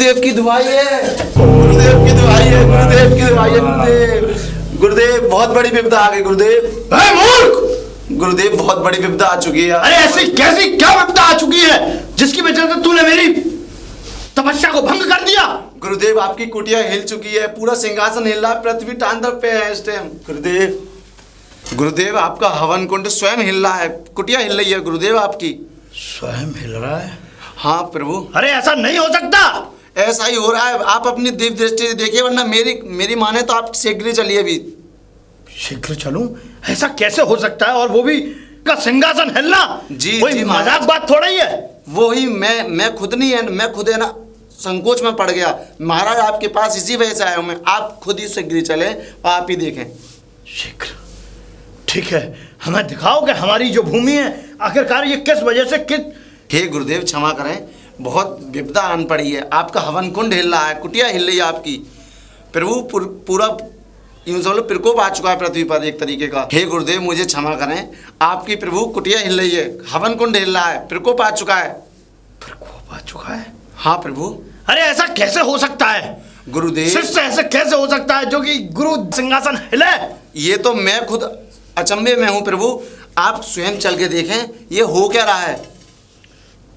गुरुदेव की दुआई है, गुरुदेव की दुआई है, गुरुदेव की दुआई है। गुरुदेव गुरुदेव बहुत बड़ी विपदा आ गई गुरुदेव। मूर्ख! गुरुदेव बहुत बड़ी विपदा आ चुकी है। अरे ऐसी कैसी क्या विपदा आ चुकी है जिसकी वजह से तूने मेरी तपस्या को भंग कर दिया? गुरुदेव आपकी कुटिया हिल चुकी है, पूरा सिंहासन हिल रहा है, पृथ्वी तांडव पे है इस टाइम। गुरुदेव गुरुदेव आपका हवन कुंड स्वयं हिल रहा है, कुटिया हिल रही है गुरुदेव आपकी। स्वयं हिल रहा है? हाँ प्रभु। अरे ऐसा नहीं हो सकता। ऐसा ही हो रहा है, आप अपनी दिव्य दृष्टि से देखिए, वरना मेरी माने तो आप शीघ्र चलिए अभी। शीघ्र चलूं? ऐसा कैसे हो सकता है, और वो भी का सिंहासन हिलना? जी कोई जी मजाक बात थोड़ा ही है। वो ही मैं खुद नहीं है, मैं खुद है ना संकोच में पड़ गया महाराज, आपके पास इसी वजह से आया हूं मैं। आप खुद ही शीघ्र चले, आप ही देखें। शीघ्र? ठीक है, हमें दिखाओ कि हमारी जो भूमि है आखिरकार ये किस वजह से किस। हे गुरुदेव क्षमा करें, बहुत विपदा आन पड़ी है, आपका हवन कुंड हिल रहा है, कुटिया हिल रही है आपकी। प्रभु पूरा यूं समझ लो प्रकोप आ चुका है पृथ्वी पर एक तरीके का। हे गुरुदेव मुझे क्षमा करें, आपकी प्रभु कुटिया हिल रही है, हवन कुंड हिल रहा है, प्रकोप आ चुका है। प्रकोप आ चुका है? हाँ प्रभु। अरे ऐसा कैसे हो सकता है गुरुदेव? शिष्य ऐसे कैसे हो सकता है जो कि गुरु सिंहासन हिले? ये तो मैं खुद अचंभे में हूँ प्रभु, आप स्वयं चल के देखें ये हो क्या रहा है।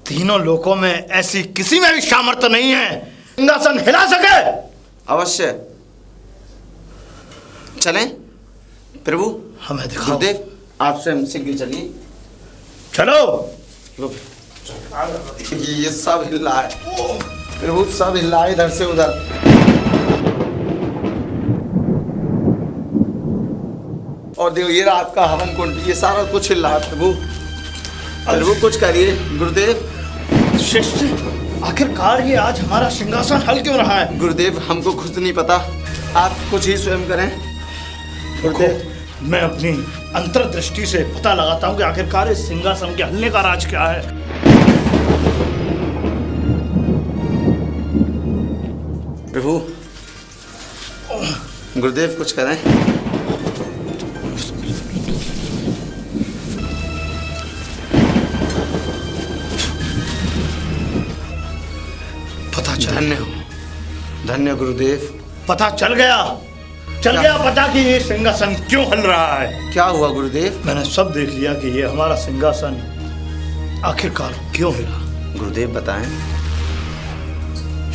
तीनों लोकों में ऐसी किसी में भी सामर्थ्य नहीं है सिंहासन हिला सके। अवश्य चलें प्रभु, हमें दिखाओ। गुरुदेव आप स्वयं शीघ्र चलिए। चलो। लो ये सब हिल रहा है प्रभु, सब हिल रहा है इधर से उधर। और देखो ये रहा आपका हवन कुंड, ये सारा कुछ हिल रहा है प्रभु। प्रभु कुछ करिए गुरुदेव। शिष्य आखिरकार ये आज हमारा सिंहासन हल क्यों रहा है? गुरुदेव हमको खुद नहीं पता, आप कुछ ही स्वयं करें गुरुदेव। मैं अपनी अंतर्दृष्टि से पता लगाता हूँ कि आखिरकार इस सिंहासन के हलने का राज क्या है। प्रभु गुरुदेव कुछ करें। पता चल धन्य गुरुदेव। पता चल गया पता कि ये सिंहासन क्यों हल रहा है। क्या हुआ गुरुदेव? मैंने सब देख लिया कि ये हमारा सिंहासन आखिरकार क्यों हिला। गुरुदेव बताएं।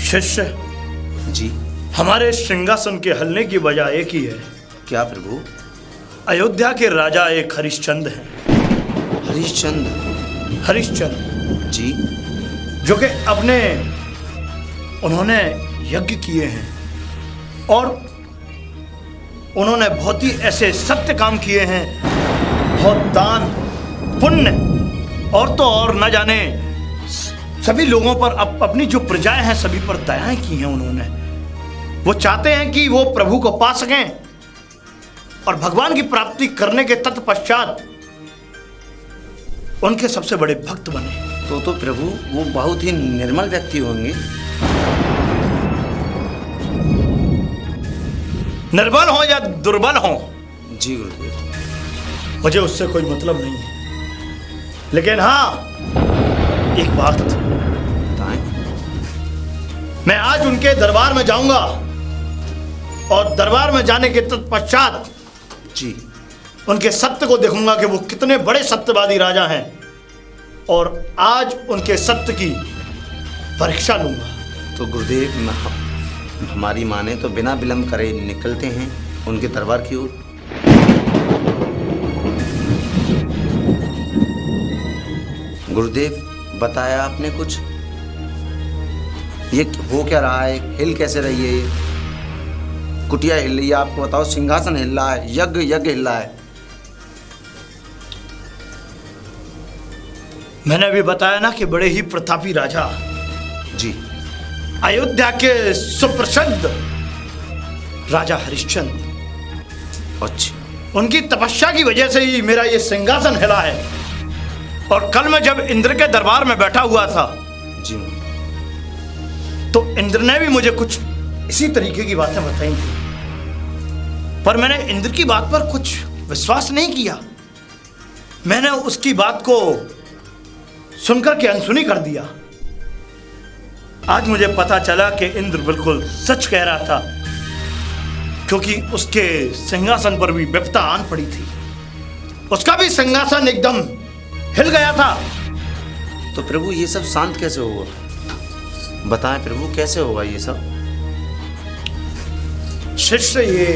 शिष्य जी। हमारे सिंहासन के हलने की वजह एक ही है। क्या प्रभु? अयोध्या के राजा एक हरिश्चंद्र हैं। हरिश्चंद्र जी। जो कि उन्होंने यज्ञ किए हैं और उन्होंने बहुत ही ऐसे सत्य काम किए हैं, बहुत दान पुण्य, और तो और न जाने सभी लोगों पर अपनी जो प्रजाएं हैं सभी पर दयाएं की हैं उन्होंने। वो चाहते हैं कि वो प्रभु को पा सकें और भगवान की प्राप्ति करने के तत्पश्चात उनके सबसे बड़े भक्त बने। तो प्रभु वो बहुत ही निर्मल व्यक्ति होंगे। निर्बल हो या दुर्बल हो, जी गुरुदेव, मुझे उससे कोई मतलब नहीं है, लेकिन हाँ एक बात बताएं। मैं आज उनके दरबार में जाऊंगा और दरबार में जाने के तत्पश्चात जी उनके सत्य को देखूंगा कि वो कितने बड़े सत्यवादी राजा हैं, और आज उनके सत्य की परीक्षा लूंगा। तो गुरुदेव हमारी माने तो बिना विलंब करे निकलते हैं उनके दरबार की ओर। गुरुदेव बताया आपने कुछ, ये हो क्या रहा है, हिल कैसे रही है, ये कुटिया हिल रही है, आपको बताओ सिंहासन हिल रहा है, यज्ञ हिल रहा है। मैंने अभी बताया ना कि बड़े ही प्रतापी राजा जी, अयोध्या के सुप्रसिद्ध राजा हरिश्चंद्र, अच्छा उनकी तपस्या की वजह से ही मेरा ये सिंहासन हिला है। और कल मैं जब इंद्र के दरबार में बैठा हुआ था जी, तो इंद्र ने भी मुझे कुछ इसी तरीके की बातें बताई थी, पर मैंने इंद्र की बात पर कुछ विश्वास नहीं किया। मैंने उसकी बात को सुनकर के अनसुनी कर दिया। आज मुझे पता चला कि इंद्र बिल्कुल सच कह रहा था, क्योंकि उसके सिंहासन पर भी विपदा आन पड़ी थी। उसका भी सिंहासन एकदम हिल गया था। तो प्रभु ये सब शांत कैसे होगा? बताएं प्रभु, कैसे होगा ये सब? शिष्य, ये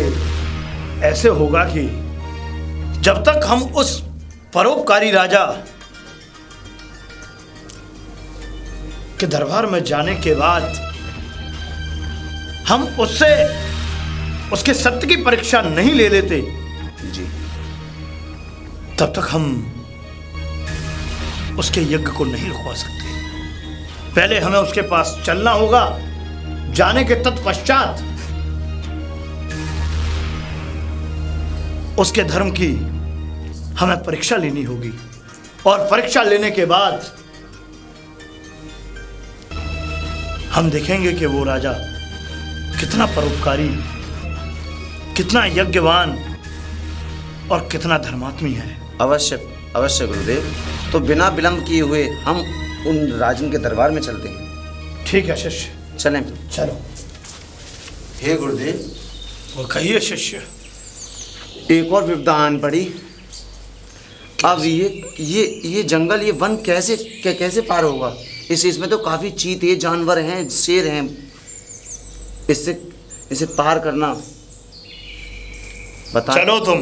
ऐसे होगा कि जब तक हम उस परोपकारी राजा के दरबार में जाने के बाद हम उससे उसके सत्य की परीक्षा नहीं ले लेते जी, तब तक हम उसके यज्ञ को नहीं रुकवा सकते। पहले हमें उसके पास चलना होगा। जाने के तत्पश्चात उसके धर्म की हमें परीक्षा लेनी होगी, और परीक्षा लेने के बाद हम देखेंगे कि वो राजा कितना परोपकारी, कितना यज्ञवान और कितना धर्मात्मी है। अवश्य अवश्य गुरुदेव। तो बिना विलंब किए हुए हम उन राजन के दरबार में चलते हैं। ठीक है शिष्य, चलें। चलो। हे गुरुदेव। वो कहिए शिष्य। एक और विपदा आन पड़ी। अब ये जंगल, ये वन कैसे पार होगा? इसमें तो काफ़ी चीते जानवर हैं, शेर हैं। इसे पार करना, बता। चलो तुम।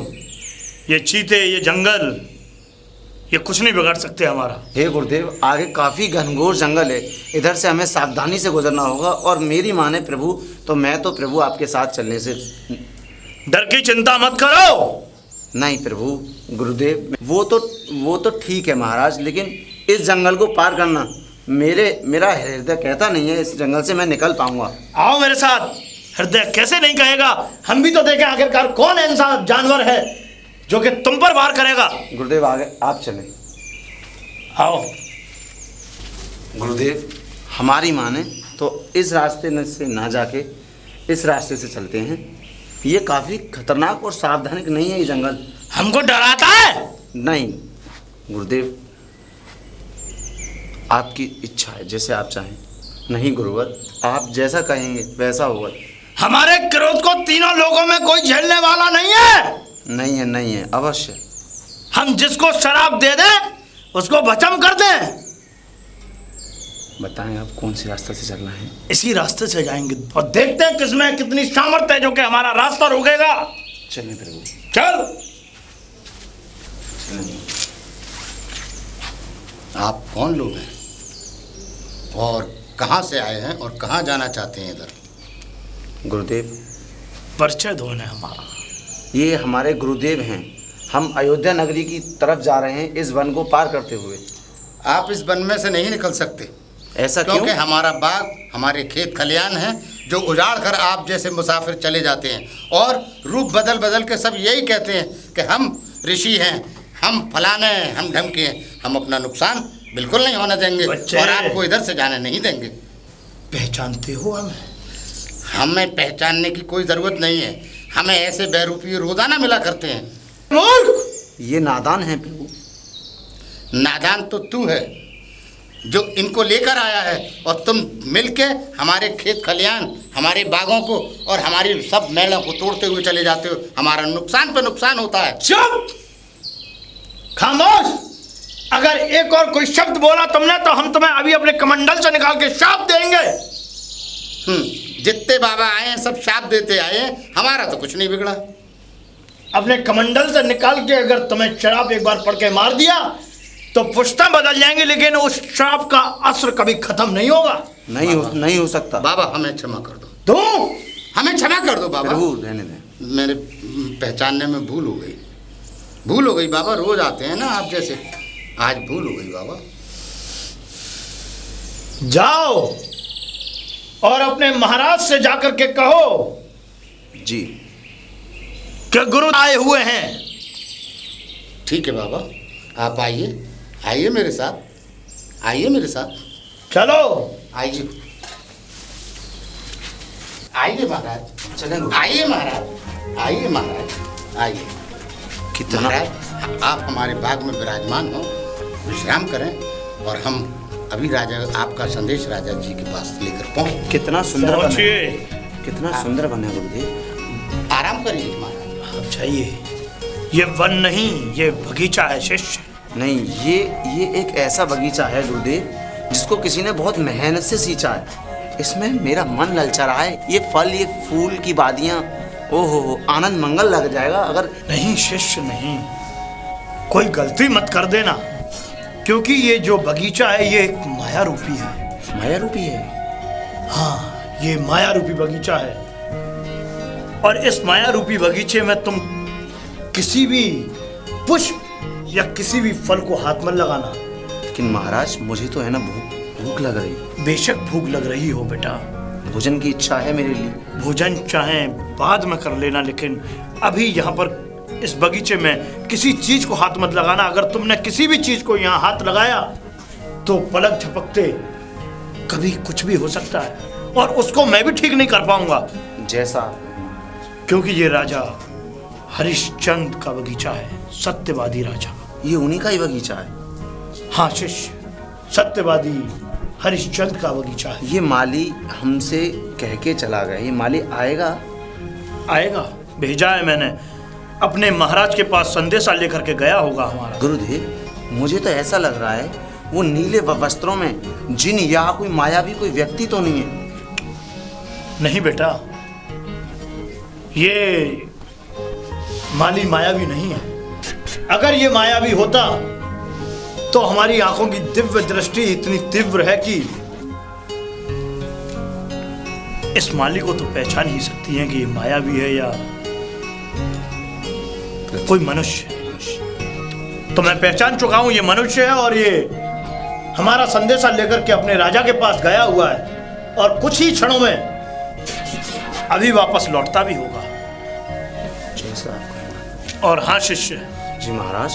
ये चीते, ये जंगल, ये कुछ नहीं बिगाड़ सकते हमारा। हे गुरुदेव, आगे काफ़ी घनघोर जंगल है, इधर से हमें सावधानी से गुजरना होगा। और मेरी माने प्रभु, तो मैं तो प्रभु आपके साथ चलने से डर की चिंता मत करो। नहीं प्रभु गुरुदेव, वो तो ठीक है महाराज, लेकिन इस जंगल को पार करना मेरा हृदय कहता नहीं है इस जंगल से मैं निकल पाऊंगा। आओ मेरे साथ। हृदय कैसे नहीं कहेगा? हम भी तो देखें आखिरकार कौन ऐसा जानवर है जो कि तुम पर वार करेगा। गुरुदेव आगे आप चलें। आओ गुरुदेव, हमारी माने तो इस रास्ते से ना जाके इस रास्ते से चलते हैं। ये काफ़ी खतरनाक और सावधानी नहीं है ये जंगल। हमको डराता है? नहीं गुरुदेव, आपकी इच्छा है, जैसे आप चाहें। नहीं गुरुवर, आप जैसा कहेंगे वैसा होगा। हमारे क्रोध को तीनों लोगों में कोई झेलने वाला नहीं है। नहीं है अवश्य। हम जिसको शराब दे दें उसको भस्म कर दें। बताएं आप कौन सी रास्ते से चलना है? इसी रास्ते से जाएंगे और देखते हैं किसमें कितनी सामर्थ्य है जो कि हमारा रास्ता रोकेगा। चलें प्रभु। चल। आप कौन लोग हैं और कहाँ से आए हैं और कहाँ जाना चाहते हैं? इधर गुरुदेव, परिचय दो है हमारा। ये हमारे गुरुदेव हैं। हम अयोध्या नगरी की तरफ जा रहे हैं इस वन को पार करते हुए। आप इस वन में से नहीं निकल सकते। ऐसा क्यों? क्योंकि हमारा बाग, हमारे खेत खलियान हैं जो उजाड़ कर आप जैसे मुसाफिर चले जाते हैं, और रूप बदल बदल के सब यही कहते हैं कि हम ऋषि हैं, हम फलाने हैं, हम ढमके हैं। हम अपना नुकसान बिल्कुल नहीं होने देंगे और आपको इधर से जाने नहीं देंगे। पहचानते हो हमें? हमें पहचानने की कोई ज़रूरत नहीं है। हमें ऐसे बेरूपी रोज़ाना मिला करते हैं। मूर्ख! ये नादान है प्रभु। नादान तो तू है जो इनको लेकर आया है, और तुम मिलके हमारे खेत खलियान, हमारे बागों को और हमारी सब मेलों को तोड़ते हुए चले जाते हो। हमारा नुकसान पे नुकसान होता है। चुप! खामोश! अगर एक और कोई शब्द बोला तुमने तो हम तुम्हें अभी अपने कमंडल से निकाल के शाप देंगे। जितने बाबा आए हैं सब शाप देते आए हैं, हमारा तो कुछ नहीं बिगड़ा। अपने कमंडल से निकाल के अगर तुम्हें शराब एक बार पढ़ के मार दिया तो पुश्तें बदल जाएंगी, लेकिन उस श्राप का असर कभी खत्म नहीं होगा। नहीं हो सकता। बाबा हमें क्षमा कर दो। हमें क्षमा कर दो बाबा। प्रभु रहने दें। मेरे पहचानने में भूल हो गई बाबा। रोज आते हैं ना आप जैसे, आज भूल हो गई बाबा। जाओ और अपने महाराज से जाकर के कहो जी कि गुरु आए हुए हैं। ठीक है बाबा, आप आइए मेरे साथ। चलो आइए महाराज। चलेंगे। आइए महाराज। आइए कितना महाराज, आप हमारे बाग में विराजमान हो, विश्राम करें और हम अभी राजा आपका संदेश राजा जी के पास लेकर पहुँच। कितना सुंदर वन है, पहुंचिए। कितना सुंदर वन है गुरुदेव। आराम करिए महाराज। आप जाइए। ये वन नहीं, ये बगीचा है शिष्य। नहीं, ये एक ऐसा बगीचा है गुरुदेव जिसको किसी ने बहुत मेहनत से सींचा है। इसमें मेरा मन ललचा रहा है। ये फल, ये फूल की वादियाँ, ओहो, आनंद मंगल लग जाएगा अगर। नहीं शिष्य नहीं, कोई गलती मत कर देना, क्योंकि ये जो बगीचा है ये एक माया रूपी है। माया रूपी है? हाँ, ये माया रूपी बगीचा है। और इस माया रूपी बगीचे में तुम किसी भी पुष्प या किसी भी फल को हाथ मत लगाना। लेकिन महाराज, मुझे तो है ना भूख लग रही। बेशक भूख लग रही हो बेटा, भोजन की इच्छा है मेरे लिए। भोजन चाहे बाद में कर लेना, लेकिन अभी यहाँ पर इस बगीचे में किसी चीज को हाथ मत लगाना। अगर तुमने किसी भी चीज को यहाँ हाथ लगाया तो पलक झपकते कभी कुछ भी हो सकता है, और उसको मैं भी ठीक नहीं कर पाऊंगा। जैसा? क्योंकि ये राजा हरिश्चंद्र का बगीचा है, सत्यवादी राजा। ये उन्हीं का ही बगीचा है? हाँ शिष्य, सत्यवादी हरिश्चंद्र का बगीचा है। ये माली हमसे कह के चला गया, ये माली आएगा? आएगा, भेजा है मैंने, अपने महाराज के पास संदेशा लेकर के गया होगा हमारा। गुरुदेव, मुझे तो ऐसा लग रहा है वो नीले वस्त्रों में जिन या कोई मायावी कोई व्यक्ति तो नहीं है। नहीं बेटा, ये माली मायावी नहीं है। अगर ये मायावी होता तो हमारी आंखों की दिव्य दृष्टि इतनी तीव्र है कि इस माली को तो पहचान ही सकती है कि ये मायावी है या कोई मनुष्य। तो मैं पहचान चुका हूं, ये मनुष्य है और ये हमारा संदेशा लेकर के अपने राजा के पास गया हुआ है, और कुछ ही क्षणों में अभी वापस लौटता भी होगा। जैसा आप कहना। और हाँ शिष्य जी महाराज,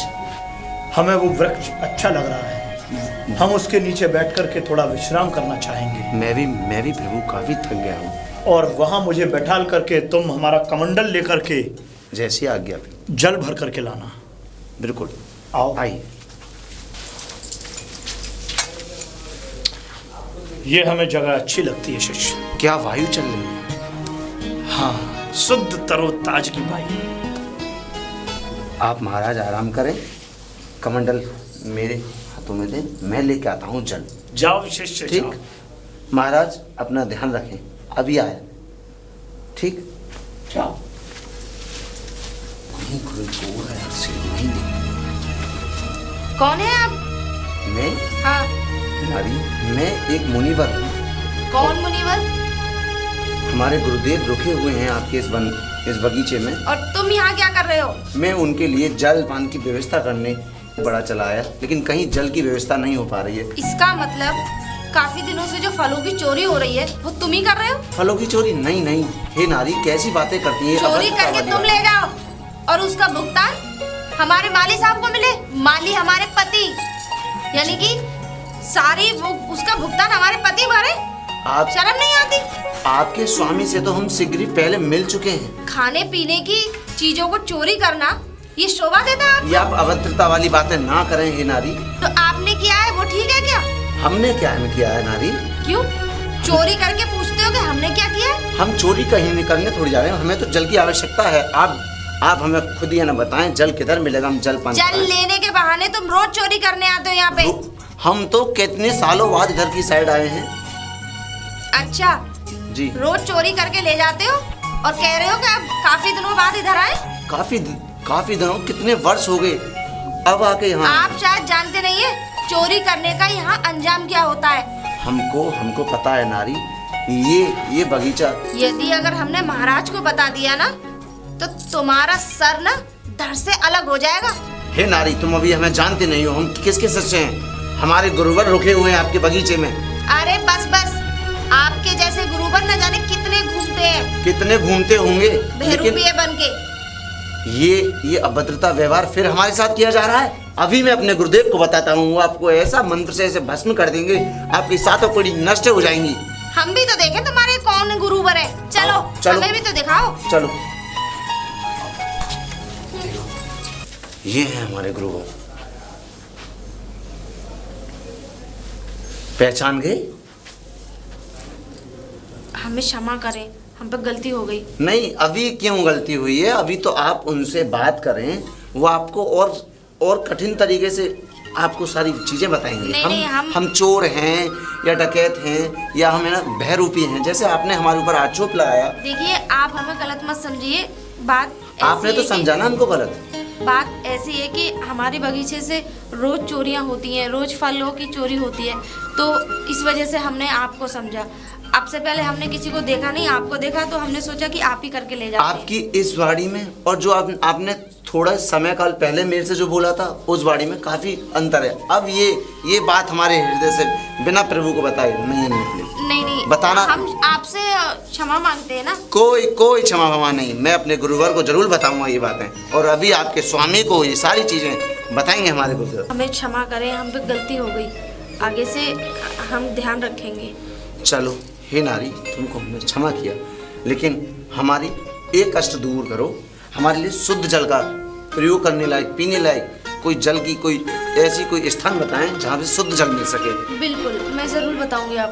हमें वो वृक्ष अच्छा लग रहा है, हम उसके नीचे बैठ करके थोड़ा विश्राम करना चाहेंगे। मैं भी प्रभु काफी थक गया हूँ। और वहां मुझे बैठाल करके तुम हमारा कमंडल लेकर के जैसी आज्ञा। जल भर करके लाना। बिल्कुल, आओ। आइए। ये हमें जगह अच्छी लगती है शिष्य। क्या वायु चल रही है? हाँ, शुद्ध तरोताज की वायु। आप महाराज आराम करें, कमंडल मेरे हाथों में दें, मैं लेके आता हूँ जल। जाओ शिष्य, ठीक। जाओ। महाराज अपना ध्यान रखें, अभी आया। ठीक, जाओ। कहीं कोई चोर है, नहीं दिख। कौन है आप? मैं? हाँ। मैं एक मुनिवर हूँ। कौन मुनिवर? हमारे गुरुदेव रुके हुए हैं आपके इस बगीचे में। और तुम यहाँ क्या कर रहे हो? मैं उनके लिए जल पान की व्यवस्था करने बड़ा चला आया, लेकिन कहीं जल की व्यवस्था नहीं हो पा रही है। इसका मतलब काफी दिनों से जो फलों की चोरी हो रही है वो तुम ही कर रहे हो? फलों की चोरी? नहीं, हे नारी, कैसी बातें करती है? चोरी करके तुम ले जाओ और उसका भुगतान हमारे माली साहब को मिले। माली हमारे पति, यानी कि सारी वो उसका भुगतान हमारे पति भरे। आप शर्म नहीं आती? आपके स्वामी से तो हम शीघ्र ही पहले मिल चुके हैं। खाने पीने की चीजों को चोरी करना ये शोभा देता है? ये आप अभद्रता वाली बातें ना करें हे नारी। तो आपने किया है वो ठीक है क्या? हमने क्या किया है नारी? क्यों चोरी करके पूछते हो कि हमने क्या किया है? हम चोरी कहीं नहीं करने थोड़ी जा रहे हैं, हमें तो जल की आवश्यकता है। आप हमें खुद ही ना बताएं जल किधर मिलेगा, हम जल पान जल लेने के बहाने तुम रोज चोरी करने आते हो यहाँ पे। हम तो कितने सालों बाद इधर की साइड आए हैं। अच्छा जी, रोज चोरी करके ले जाते हो और कह रहे हो कि अब काफी दिनों बाद इधर आए? काफी दिनों, कितने वर्ष हो गए अब आके यहाँ। आप शायद जानते नहीं है चोरी करने का यहाँ अंजाम क्या होता है। हमको पता है नारी, ये बगीचा। यदि अगर हमने महाराज को बता दिया ना तो तुम्हारा सर ना धड़ से अलग हो जाएगा। हे नारी, तुम अभी हमें जानते नहीं हो, हम किसके सच्चे हैं। हमारे गुरुवर रुके हुए हैं आपके बगीचे में। अरे बस आपके जैसे गुरुवर न जाने कितने घूमते हैं। कितने घूमते होंगे, बहरूपिये बन के। ये अभद्रता व्यवहार फिर हमारे साथ किया जा रहा है। अभी मैं अपने गुरुदेव को बताता हूँ, वो आपको ऐसा मंत्र से ऐसे भस्म कर देंगे, आपकी सातों पीढ़ी नष्ट हो जाएंगी। हम भी तो देखें तुम्हारे कौन गुरुवर है। चलो हमें भी तो दिखाओ। चलो, ये है हमारे गुरुवर। पहचान गए? हमें क्षमा करें, हम पे गलती हो गई। नहीं, अभी क्यों गलती हुई है? अभी तो आप उनसे बात करें, वो आपको और कठिन तरीके से आपको सारी चीजें बताएंगे। नहीं, हम चोर हैं या डकैत हैं या हम है ना बहरूपी हैं, जैसे आपने हमारे ऊपर आरोप लगाया। देखिए, आप हमें गलत मत समझिए। बात आपने तो समझा ना हमको गलत। बात ऐसी है कि हमारे बगीचे से रोज चोरियां होती हैं, रोज फलों की चोरी होती है, तो इस वजह से हमने आपको समझा। आपसे पहले हमने किसी को देखा नहीं, आपको देखा तो हमने सोचा कि आप ही करके ले जाते। आपकी इस वाड़ी में और जो आपने थोड़ा समय काल पहले मेरे से जो बोला था उस वाड़ी में काफी अंतर है। अब ये बात हमारे हृदय से बिना प्रभु को बताए नहीं निकली। नहीं बताना। हम आपसे क्षमा मांगते हैं ना। कोई क्षमा वमा नहीं, मैं अपने गुरुवर को जरूर बताऊंगा ये बातें, और अभी आपके स्वामी को ये सारी चीजें बताएंगे हमारे गुरुदेव। हमें क्षमा करें, हम पे गलती हो गई, आगे से हम ध्यान रखेंगे। चलो हे नारी, तुमको हमने क्षमा किया, लेकिन हमारी एक कष्ट दूर करो। हमारे लिए शुद्ध जल का प्रयोग करने लायक, पीने लायक कोई जल की कोई ऐसी कोई स्थान बताएं जहाँ पे शुद्ध जल मिल सके। बिल्कुल, मैं जरूर बताऊंगी आपको।